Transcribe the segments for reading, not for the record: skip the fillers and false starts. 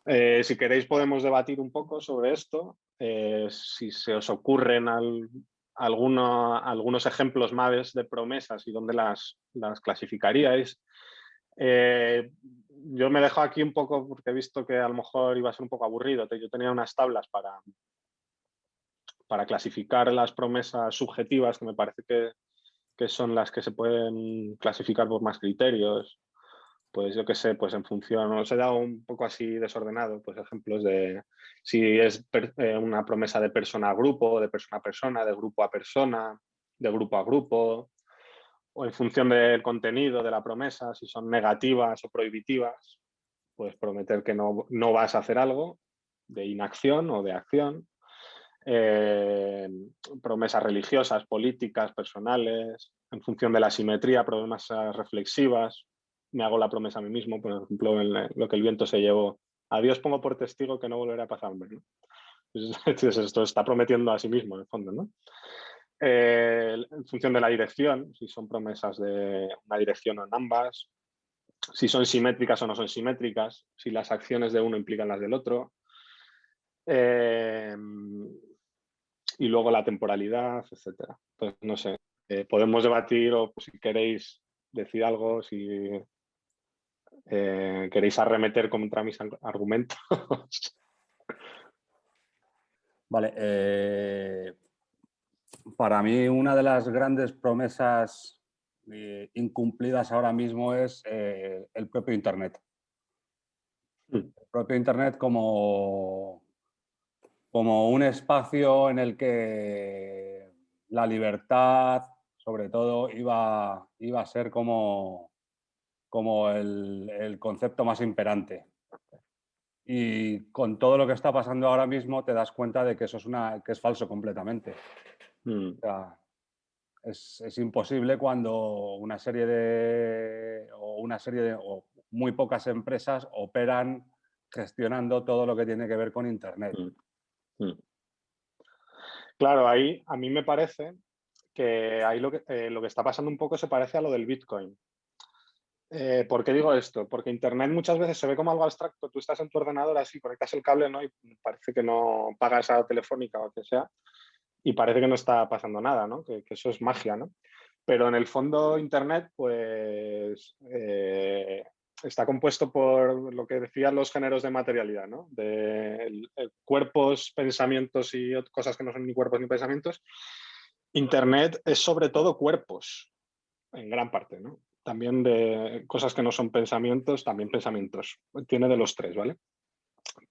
Si queréis podemos debatir un poco sobre esto, si se os ocurren algunos ejemplos más de promesas y dónde las clasificaríais. Yo me dejo aquí un poco porque he visto que a lo mejor iba a ser un poco aburrido. Yo tenía unas tablas para clasificar las promesas subjetivas, que me parece que son las que se pueden clasificar por más criterios. Pues yo qué sé, pues en función, os he dado un poco así desordenado, pues ejemplos de si es una promesa de persona a grupo, de persona a persona, de grupo a persona, de grupo a grupo, o en función del contenido de la promesa, si son negativas o prohibitivas, pues prometer que no vas a hacer algo, de inacción o de acción. Promesas religiosas, políticas, personales, en función de la simetría, promesas reflexivas. Me hago la promesa a mí mismo, por ejemplo, en lo que el viento se llevó. A Dios pongo por testigo que no volverá a pasarme, ¿no? Entonces, esto está prometiendo a sí mismo, en el fondo, ¿no? En función de la dirección, si son promesas de una dirección o en ambas, si son simétricas o no son simétricas, si las acciones de uno implican las del otro. Y luego la temporalidad, etcétera. Pues no sé, podemos debatir o pues, si queréis decir algo, si queréis arremeter contra mis argumentos. Vale, para mí una de las grandes promesas incumplidas ahora mismo es el propio Internet. El propio Internet como un espacio en el que la libertad, sobre todo, iba a ser como el concepto más imperante. Y con todo lo que está pasando ahora mismo te das cuenta de que eso es falso completamente. O sea, es imposible cuando una serie o muy pocas empresas operan gestionando todo lo que tiene que ver con Internet. Claro, ahí a mí me parece que ahí lo que está pasando un poco se parece a lo del Bitcoin. ¿Por qué digo esto? Porque Internet muchas veces se ve como algo abstracto. Tú estás en tu ordenador así, conectas el cable, ¿no? Y parece que no pagas a Telefónica o lo que sea. Y parece que no está pasando nada, ¿no? Que eso es magia, ¿no? Pero en el fondo Internet, pues, está compuesto por lo que decían los géneros de materialidad, ¿no? De cuerpos, pensamientos y cosas que no son ni cuerpos ni pensamientos. Internet es sobre todo cuerpos, en gran parte, ¿no? También de cosas que no son pensamientos, también pensamientos. Tiene de los tres, ¿vale?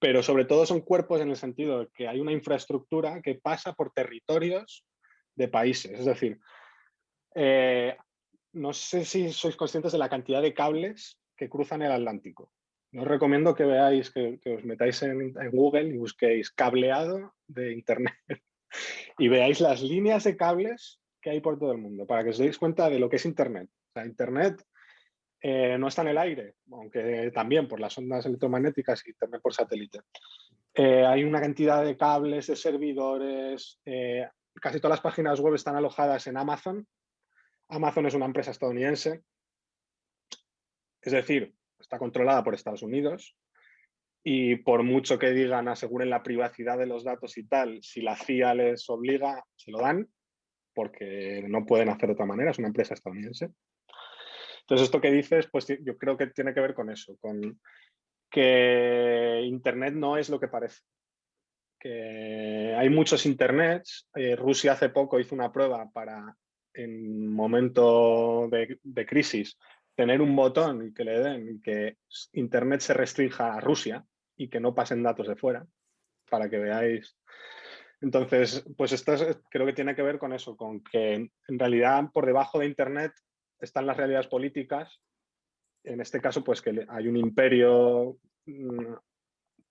Pero sobre todo son cuerpos en el sentido de que hay una infraestructura que pasa por territorios de países. Es decir, no sé si sois conscientes de la cantidad de cables que cruzan el Atlántico. Yo os recomiendo que veáis, que os metáis en Google y busquéis cableado de Internet y veáis las líneas de cables que hay por todo el mundo, para que os deis cuenta de lo que es Internet. O sea, Internet no está en el aire, aunque también por las ondas electromagnéticas y Internet por satélite. Hay una cantidad de cables, de servidores, casi todas las páginas web están alojadas en Amazon. Amazon es una empresa estadounidense, es decir, está controlada por Estados Unidos y por mucho que digan, aseguren la privacidad de los datos y tal, si la CIA les obliga, se lo dan, porque no pueden hacer de otra manera, es una empresa estadounidense. Entonces, esto que dices, pues yo creo que tiene que ver con eso, con que Internet no es lo que parece. Que hay muchos internets. Rusia hace poco hizo una prueba para, en momento de crisis, tener un botón y que le den y que Internet se restrinja a Rusia y que no pasen datos de fuera, para que veáis. Entonces, pues esto creo que tiene que ver con eso, con que en realidad por debajo de Internet están las realidades políticas. En este caso, pues que hay un imperio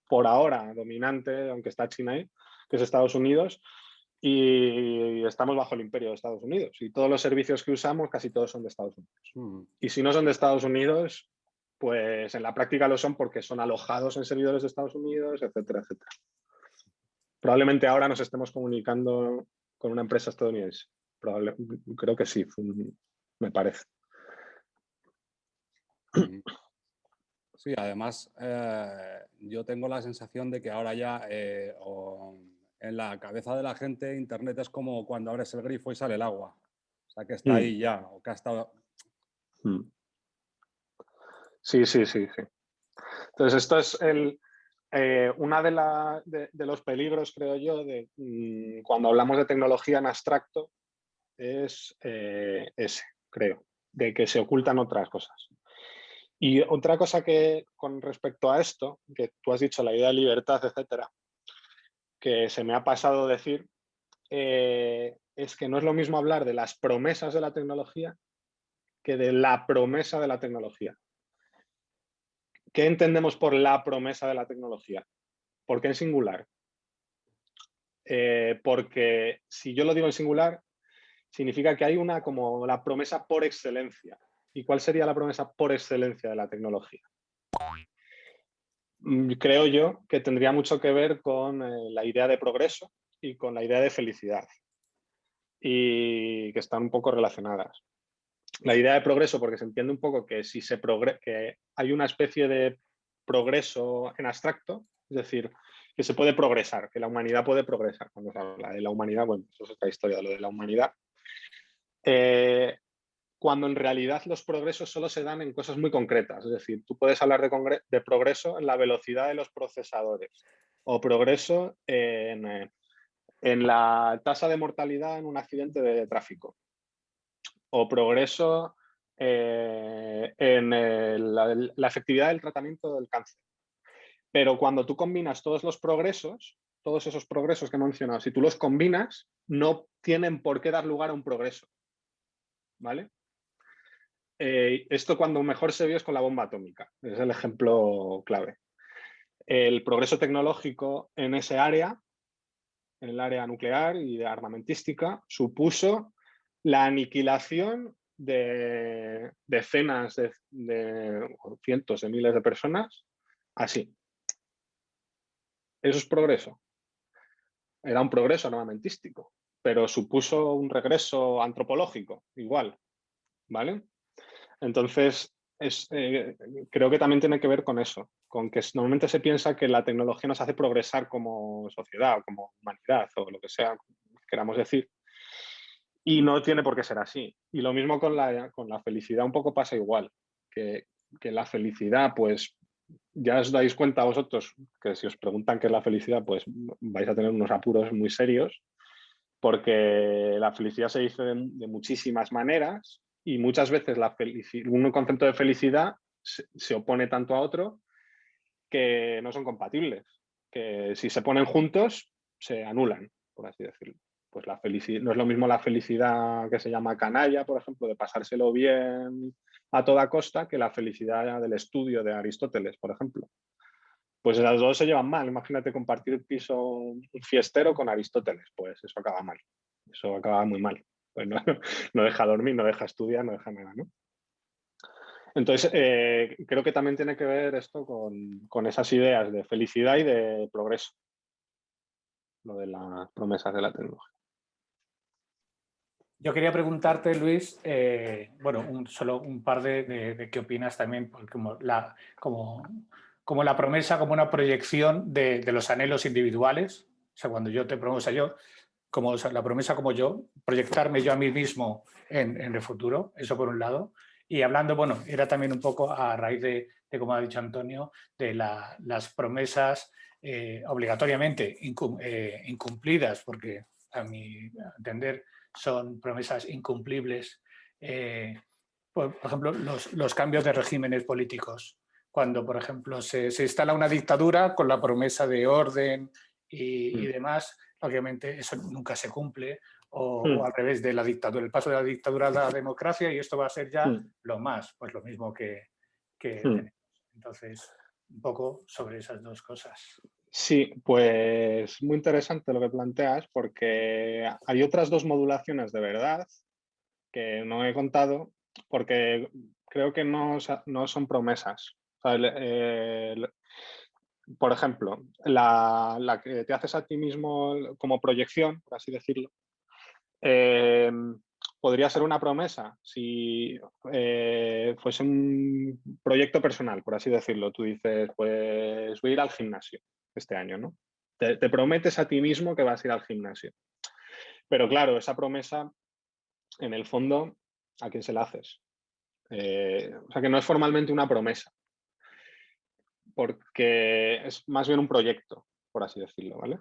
por ahora dominante, aunque está China ahí, que es Estados Unidos, y estamos bajo el imperio de Estados Unidos. Y todos los servicios que usamos, casi todos son de Estados Unidos. Y si no son de Estados Unidos, pues en la práctica lo son porque son alojados en servidores de Estados Unidos, etcétera, etcétera. Probablemente ahora nos estemos comunicando con una empresa estadounidense. Creo que sí, me parece. Sí, además, yo tengo la sensación de que ahora ya en la cabeza de la gente Internet es como cuando abres el grifo y sale el agua. O sea, que está ahí ya, o que ha estado... Sí, sí, sí, sí. Entonces, esto es una de los peligros, creo yo, de cuando hablamos de tecnología en abstracto, es ese, creo, de que se ocultan otras cosas. Y otra cosa que con respecto a esto, que tú has dicho, la idea de libertad, etcétera, que se me ha pasado decir, es que no es lo mismo hablar de las promesas de la tecnología que de la promesa de la tecnología. ¿Qué entendemos por la promesa de la tecnología? ¿Por qué en singular? Porque si yo lo digo en singular, significa que hay una como la promesa por excelencia. ¿Y cuál sería la promesa por excelencia de la tecnología? Creo yo que tendría mucho que ver con la idea de progreso y con la idea de felicidad, y que están un poco relacionadas. La idea de progreso, porque se entiende un poco que si que hay una especie de progreso en abstracto, es decir, que se puede progresar, que la humanidad puede progresar. Cuando se habla de la humanidad, bueno, eso es otra historia, lo de la humanidad. Cuando en realidad los progresos solo se dan en cosas muy concretas. Es decir, tú puedes hablar de progreso en la velocidad de los procesadores o progreso en la tasa de mortalidad en un accidente de tráfico o progreso en la efectividad del tratamiento del cáncer. Pero cuando tú combinas todos los progresos, todos esos progresos que he mencionado, si tú los combinas, no tienen por qué dar lugar a un progreso. ¿Vale? Esto cuando mejor se vio es con la bomba atómica, es el ejemplo clave. El progreso tecnológico en ese área, en el área nuclear y de armamentística, supuso la aniquilación de decenas de cientos de miles de personas así. Eso es progreso. Era un progreso armamentístico, pero supuso un regreso antropológico igual, ¿vale? Entonces, creo que también tiene que ver con eso, con que normalmente se piensa que la tecnología nos hace progresar como sociedad o como humanidad o lo que sea que queramos decir, y no tiene por qué ser así. Y lo mismo con la felicidad, un poco pasa igual, que la felicidad, pues ya os dais cuenta vosotros que si os preguntan qué es la felicidad, pues vais a tener unos apuros muy serios, porque la felicidad se dice de muchísimas maneras y muchas veces un concepto de felicidad se opone tanto a otro que no son compatibles, que si se ponen juntos se anulan, por así decirlo. Pues la felicidad, no es lo mismo la felicidad que se llama canalla, por ejemplo, de pasárselo bien a toda costa, que la felicidad del estudio de Aristóteles, por ejemplo. Pues las dos se llevan mal. Imagínate compartir piso un fiestero con Aristóteles. Pues eso acaba mal. Eso acaba muy mal. Pues no, no deja dormir, no deja estudiar, no deja nada, ¿no? Entonces, creo que también tiene que ver esto con esas ideas de felicidad y de progreso, lo de las promesas de la tecnología. Yo quería preguntarte, Luis, bueno, solo un par de qué opinas también, como la promesa, como una proyección de los anhelos individuales. O sea, cuando yo te prometo, o sea, la promesa como yo, proyectarme yo a mí mismo en el futuro, eso por un lado. Y hablando, bueno, era también un poco a raíz de como ha dicho Antonio, de las promesas obligatoriamente incumplidas, porque a mi entender son promesas incumplibles. Por ejemplo, los cambios de regímenes políticos. Cuando, por ejemplo, se instala una dictadura con la promesa de orden y demás, obviamente eso nunca se cumple. O al revés, de la dictadura, el paso de la dictadura a la democracia, y esto va a ser ya lo más, pues lo mismo que tenemos. Entonces, un poco sobre esas dos cosas. Sí, pues muy interesante lo que planteas, porque hay otras dos modulaciones de verdad que no he contado, porque creo que no son promesas. O sea, por ejemplo, la que te haces a ti mismo como proyección, por así decirlo, podría ser una promesa si fuese un proyecto personal, por así decirlo. Tú dices, pues voy a ir al gimnasio este año, ¿no? Te prometes a ti mismo que vas a ir al gimnasio. Pero claro, esa promesa, en el fondo, ¿a quién se la haces? O sea, que no es formalmente una promesa, porque es más bien un proyecto, por así decirlo, ¿vale?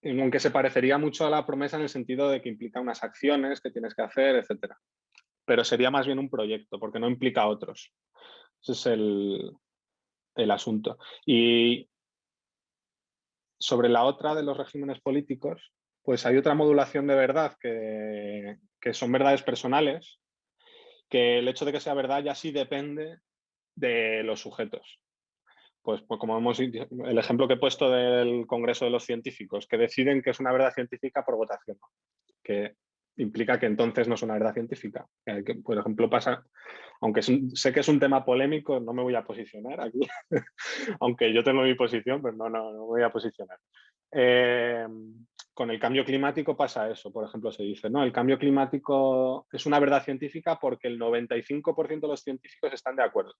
Aunque se parecería mucho a la promesa en el sentido de que implica unas acciones que tienes que hacer, etcétera. Pero sería más bien un proyecto, porque no implica a otros. Ese es el asunto. Y sobre la otra de los regímenes políticos, pues hay otra modulación de verdad que son verdades personales, que el hecho de que sea verdad ya sí depende de los sujetos. Pues como hemos dicho, el ejemplo que he puesto del Congreso de los Científicos, que deciden que es una verdad científica por votación, que implica que entonces no es una verdad científica. Que, por ejemplo, pasa, aunque sé que es un tema polémico, no me voy a posicionar aquí, aunque yo tengo mi posición, pero no me voy a posicionar. Con el cambio climático pasa eso, por ejemplo, se dice, no, el cambio climático es una verdad científica porque el 95% de los científicos están de acuerdo.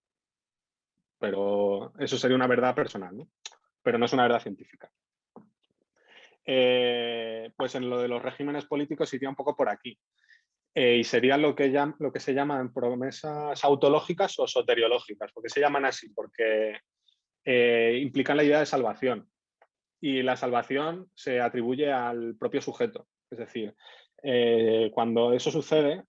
Pero eso sería una verdad personal, ¿no? Pero no es una verdad científica. Pues en lo de los regímenes políticos iría un poco por aquí. Y sería lo que se llaman promesas autológicas o soteriológicas. ¿Por qué se llaman así? Porque implican la idea de salvación. Y la salvación se atribuye al propio sujeto. Es decir, cuando eso sucede,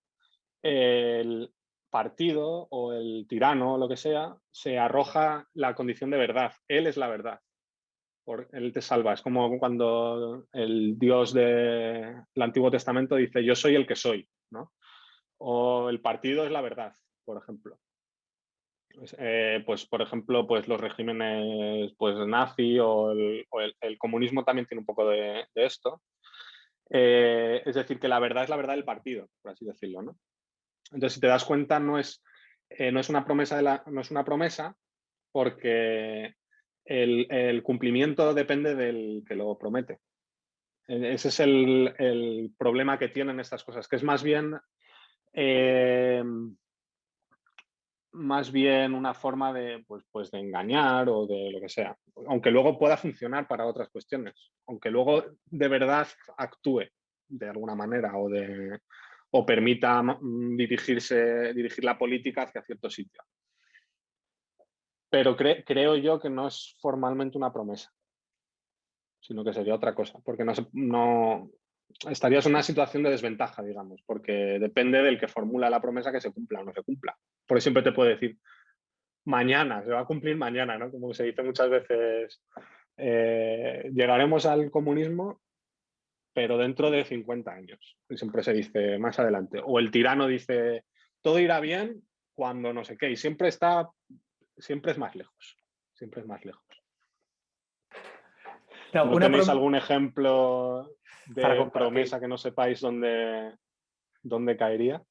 el partido o el tirano o lo que sea, se arroja la condición de verdad. Él es la verdad. Él te salva. Es como cuando el Dios del Antiguo Testamento dice, yo soy el que soy, ¿no? O el partido es la verdad, por ejemplo. Pues por ejemplo, pues los regímenes pues, nazi o el comunismo también tiene un poco de esto. Es decir, que la verdad es la verdad del partido, por así decirlo, ¿no? Entonces, si te das cuenta, no es una promesa, no es una promesa porque el cumplimiento depende del que lo promete. Ese es el problema que tienen estas cosas, que es más bien una forma de, pues de engañar o de lo que sea, aunque luego pueda funcionar para otras cuestiones, aunque luego de verdad actúe de alguna manera o permita dirigir la política hacia cierto sitio. Pero creo yo que no es formalmente una promesa, sino que sería otra cosa, porque no estarías en una situación de desventaja, digamos, porque depende del que formula la promesa que se cumpla o no se cumpla. Por eso siempre te puedo decir, mañana, se va a cumplir mañana, ¿no? Como se dice muchas veces, llegaremos al comunismo, pero dentro de 50 años. Y siempre se dice más adelante. O el tirano dice, todo irá bien cuando no sé qué, y siempre es más lejos. Siempre es más lejos. No, ¿No tenéis algún ejemplo de promesa que no sepáis dónde caería?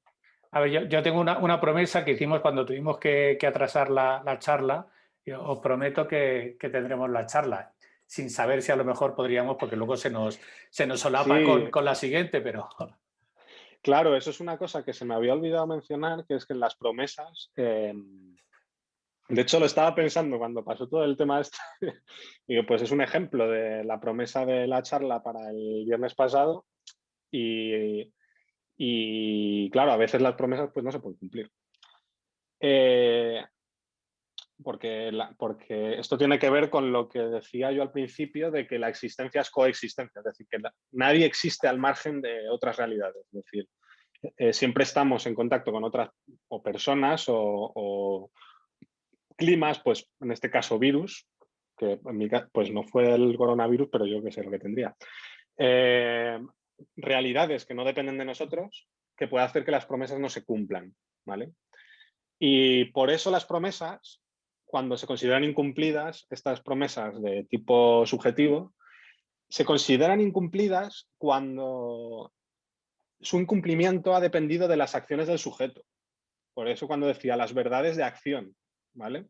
A ver, yo tengo una promesa que hicimos cuando tuvimos que atrasar la charla. Os prometo que tendremos la charla, sin saber si a lo mejor podríamos, porque luego se nos solapa Sí. con la siguiente, pero... Claro, eso es una cosa que se me había olvidado mencionar, que es que en las promesas... de hecho, lo estaba pensando cuando pasó todo el tema este. Digo, pues es un ejemplo de la promesa de la charla para el viernes pasado y claro, a veces las promesas pues no se pueden cumplir. Porque esto tiene que ver con lo que decía yo al principio de que la existencia es coexistencia, es decir, que nadie existe al margen de otras realidades. Es decir, siempre estamos en contacto con otras o personas o climas, pues en este caso virus, que en mi caso pues no fue el coronavirus, pero yo qué sé lo que tendría. Realidades que no dependen de nosotros, que puede hacer que las promesas no se cumplan, ¿vale? Y por eso las promesas, cuando se consideran incumplidas, estas promesas de tipo subjetivo, se consideran incumplidas cuando su incumplimiento ha dependido de las acciones del sujeto. Por eso cuando decía las verdades de acción, ¿vale?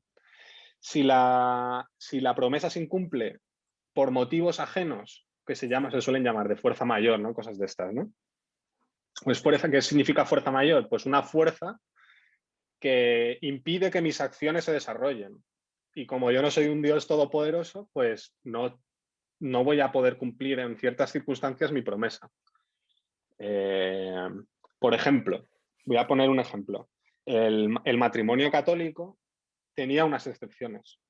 Si la promesa se incumple por motivos ajenos, que se suelen llamar de fuerza mayor, ¿no? Cosas de estas, ¿no? Pues fuerza, ¿qué significa fuerza mayor? Pues una fuerza que impide que mis acciones se desarrollen. Y como yo no soy un Dios todopoderoso, pues no voy a poder cumplir en ciertas circunstancias mi promesa. Por ejemplo, voy a poner un ejemplo. El matrimonio católico tenía unas excepciones.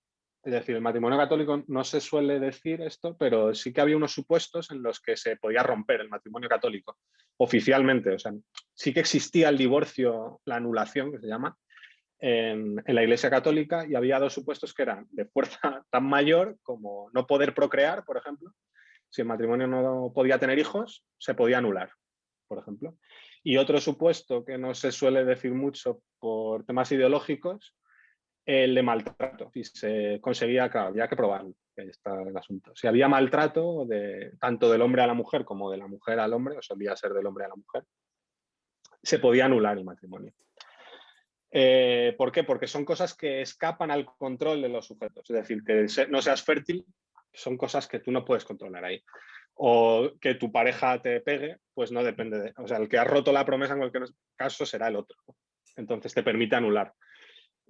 Es decir, el matrimonio católico no se suele decir esto, pero sí que había unos supuestos en los que se podía romper el matrimonio católico oficialmente. O sea, sí que existía el divorcio, la anulación, que se llama, en la Iglesia Católica, y había dos supuestos que eran de fuerza tan mayor como no poder procrear, por ejemplo. Si el matrimonio no podía tener hijos, se podía anular, por ejemplo. Y otro supuesto que no se suele decir mucho por temas ideológicos, el de maltrato. Si se conseguía, claro, había que probarlo, que ahí está el asunto. Si había maltrato tanto del hombre a la mujer como de la mujer al hombre, o solía ser del hombre a la mujer, se podía anular el matrimonio. ¿Por qué? Porque son cosas que escapan al control de los sujetos. Es decir, que no seas fértil son cosas que tú no puedes controlar ahí. O que tu pareja te pegue, pues no depende de... O sea, el que ha roto la promesa en cualquier caso será el otro. Entonces te permite anular.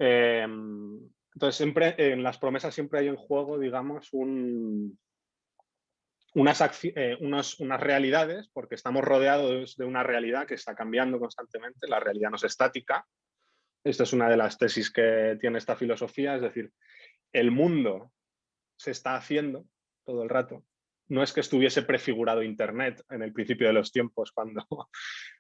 Entonces, siempre en las promesas siempre hay en juego, digamos, unas realidades, porque estamos rodeados de una realidad que está cambiando constantemente. La realidad no es estática. Esta es una de las tesis que tiene esta filosofía, es decir, el mundo se está haciendo todo el rato. No es que estuviese prefigurado Internet en el principio de los tiempos, cuando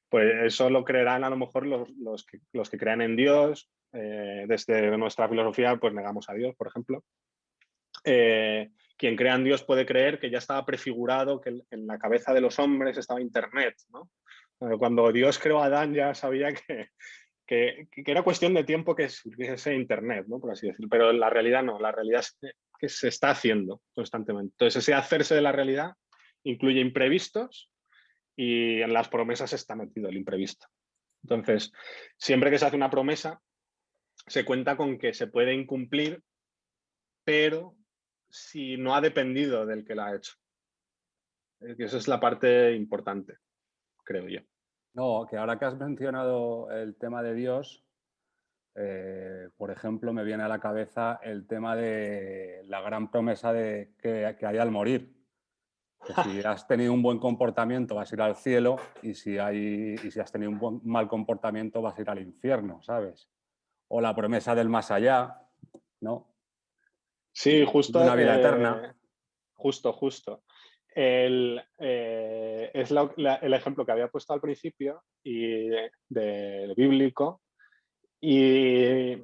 pues eso lo creerán a lo mejor los que crean en Dios. Desde nuestra filosofía pues negamos a Dios, por ejemplo. Quien crea en Dios puede creer que ya estaba prefigurado, que en la cabeza de los hombres estaba Internet, ¿no? Cuando Dios creó a Adán ya sabía que era cuestión de tiempo que surgiese Internet, ¿no? Por así decirlo. Pero la realidad no, la realidad es que se está haciendo constantemente. Entonces, ese hacerse de la realidad incluye imprevistos, y en las promesas está metido el imprevisto. Entonces, siempre que se hace una promesa, se cuenta con que se puede incumplir, pero si no ha dependido del que la ha hecho. Esa es la parte importante, creo yo. No, que ahora que has mencionado el tema de Dios, por ejemplo, me viene a la cabeza el tema de la gran promesa que hay al morir. Que si has tenido un buen comportamiento vas a ir al cielo, y si has tenido un mal comportamiento vas a ir al infierno, ¿sabes? O la promesa del más allá, ¿no? Sí, De una vida eterna. Justo. Es el ejemplo que había puesto al principio y del bíblico, y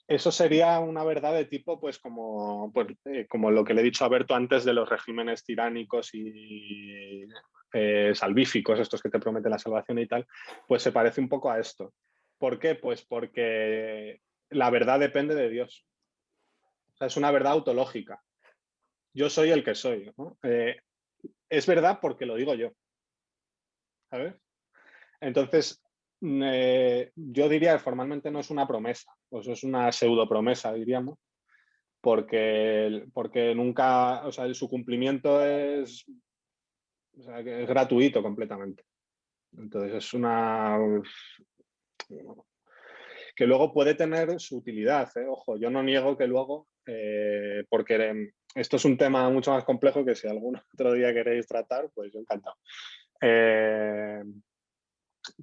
eso sería una verdad de tipo, pues como lo que le he dicho a Berto antes de los regímenes tiránicos y salvíficos, estos que te prometen la salvación y tal, pues se parece un poco a esto. ¿Por qué? Pues porque la verdad depende de Dios. O sea, es una verdad autológica. Yo soy el que soy, ¿no? Es verdad porque lo digo yo, ¿sabes? Entonces, yo diría que formalmente no es una promesa, pues es una pseudo promesa, diríamos, porque nunca, o sea, su cumplimiento o sea, que es gratuito completamente. Entonces es una que luego puede tener su utilidad, ¿eh? Ojo, yo no niego que luego, porque esto es un tema mucho más complejo que si algún otro día queréis tratar, pues yo encantado. Que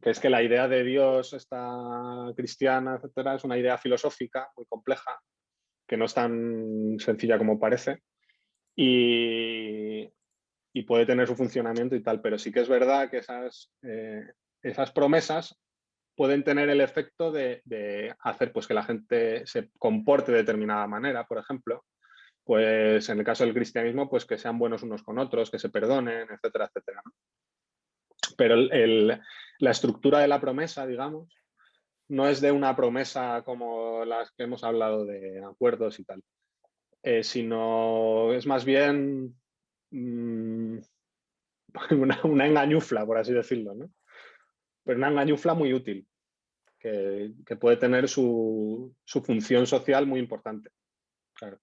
es que la idea de Dios, esta cristiana, etcétera, es una idea filosófica muy compleja, que no es tan sencilla como parece, y puede tener su funcionamiento y tal, pero sí que es verdad que esas promesas pueden tener el efecto de hacer pues, que la gente se comporte de determinada manera, por ejemplo. Pues en el caso del cristianismo, pues que sean buenos unos con otros, que se perdonen, etcétera, etcétera, ¿no? Pero la estructura de la promesa, digamos, no es de una promesa como las que hemos hablado de acuerdos y tal, sino es más bien una engañufla, por así decirlo, ¿no? Pero una engañufla muy útil, que puede tener su función social muy importante. Claro.